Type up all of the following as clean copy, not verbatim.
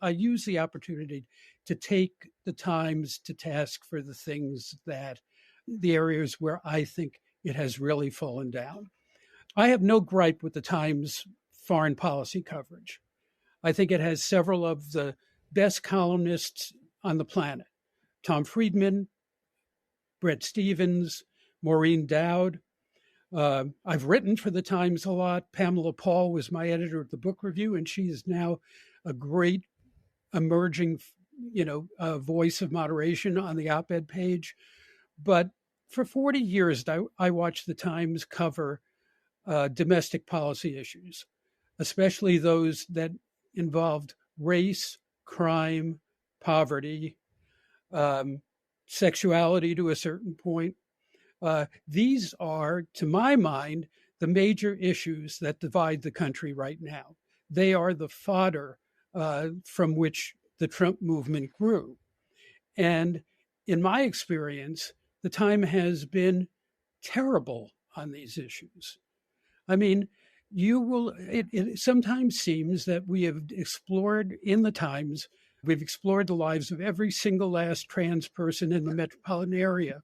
I use the opportunity to take the Times to task for the areas where I think it has really fallen down. I have no gripe with the Times foreign policy coverage. I think it has several of the best columnists on the planet. Tom Friedman, Bret Stephens, Maureen Dowd. I've written for the Times a lot. Pamela Paul was my editor of the book review, and she is now a great emerging, voice of moderation on the op-ed page. But for 40 years, I watched the Times cover domestic policy issues, especially those that involved race, crime, poverty, sexuality to a certain point. These are, to my mind, the major issues that divide the country right now. They are the fodder from which the Trump movement grew. And in my experience, the Time has been terrible on these issues. I mean, it sometimes seems that we have explored in the Times, we've explored the lives of every single last trans person in the metropolitan area.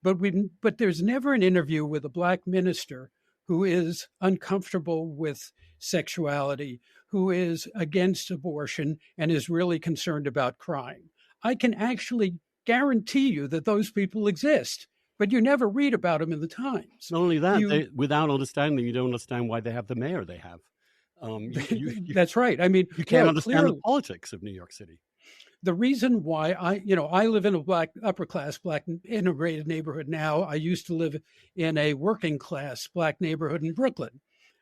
But there's never an interview with a Black minister who is uncomfortable with sexuality, who is against abortion, and is really concerned about crime. I can actually guarantee you that those people exist, but you never read about them in the Times. Not only that, without understanding, you don't understand why they have the mayor they have. That's right. I mean, you can't understand the politics of New York City. The reason why I live in a upper class Black integrated neighborhood now. I used to live in a working class Black neighborhood in Brooklyn.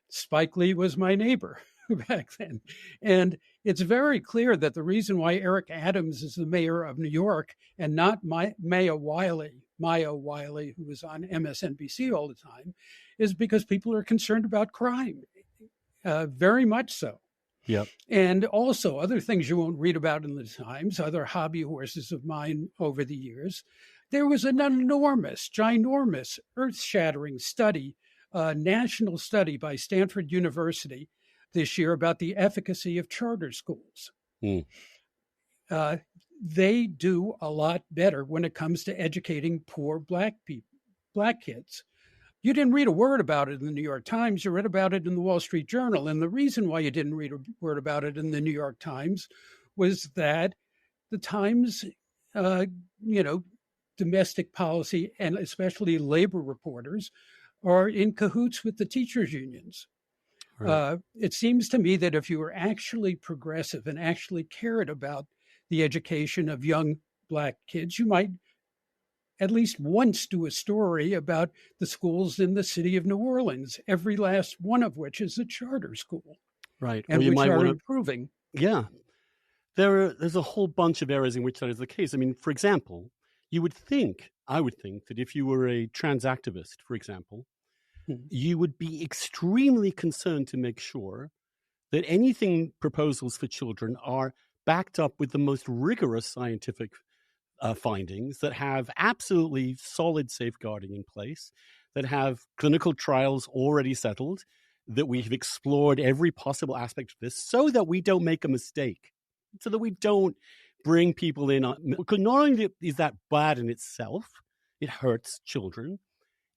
Spike Lee was my neighbor back then. And it's very clear that the reason why Eric Adams is the mayor of New York and not Maya Wiley, who was on MSNBC all the time, is because people are concerned about crime, very much so. Yep. And also other things you won't read about in the Times, other hobby horses of mine over the years. There was an enormous, ginormous, earth-shattering study, national study by Stanford University this year about the efficacy of charter schools. They do a lot better when it comes to educating poor Black kids. You didn't read a word about it in the New York Times. You read about it in the Wall Street Journal. And the reason why you didn't read a word about it in the New York Times was that the Times, domestic policy and especially labor reporters are in cahoots with the teachers' unions. Right. It seems to me that if you were actually progressive and actually cared about the education of young Black kids, you might at least once do a story about the schools in the city of New Orleans, every last one of which is a charter school. Right. And which are improving. Yeah. There's a whole bunch of areas in which that is the case. I mean, for example, I would think that if you were a trans activist, for example, you would be extremely concerned to make sure that anything proposals for children are backed up with the most rigorous scientific findings, that have absolutely solid safeguarding in place, that have clinical trials already settled, that we have explored every possible aspect of this so that we don't make a mistake, so that we don't bring people in. Because not only is that bad in itself, it hurts children,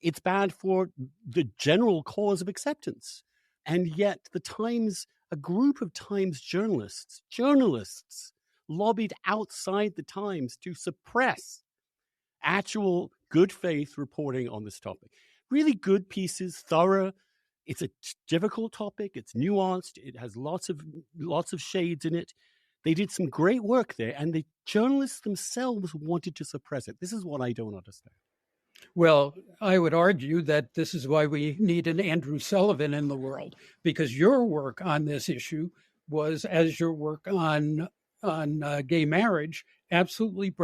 it's bad for the general cause of acceptance. And yet the Times, a group of Times journalists, lobbied outside the Times to suppress actual good faith reporting on this topic. Really good pieces, thorough. It's a difficult topic. It's nuanced. It has lots of shades in it. They did some great work there, and the journalists themselves wanted to suppress it. This is what I don't understand. Well, I would argue that this is why we need an Andrew Sullivan in the world, because your work on this issue was, as your work on gay marriage, absolutely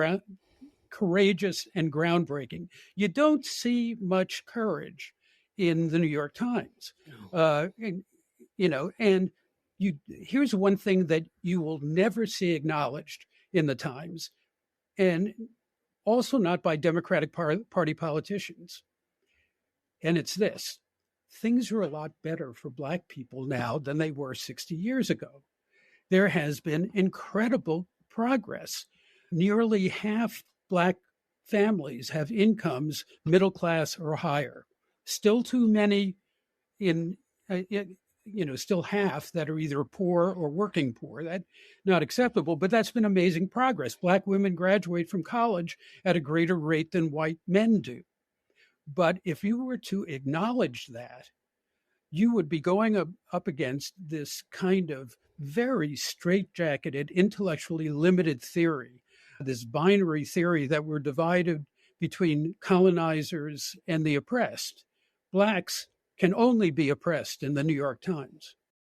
courageous and groundbreaking. You don't see much courage in the New York Times, here's one thing that you will never see acknowledged in the Times, and also not by Democratic Party politicians. And it's this: things are a lot better for Black people now than they were 60 years ago. there has been incredible progress. Nearly half Black families have incomes middle class or higher. Still too many in, still half that are either poor or working poor. That's not acceptable, but that's been amazing progress. Black women graduate from college at a greater rate than white men do. But if you were to acknowledge that, you would be going up against this kind of very straitjacketed, intellectually limited theory, this binary theory that we're divided between colonizers and the oppressed. Blacks can only be oppressed in the New York Times.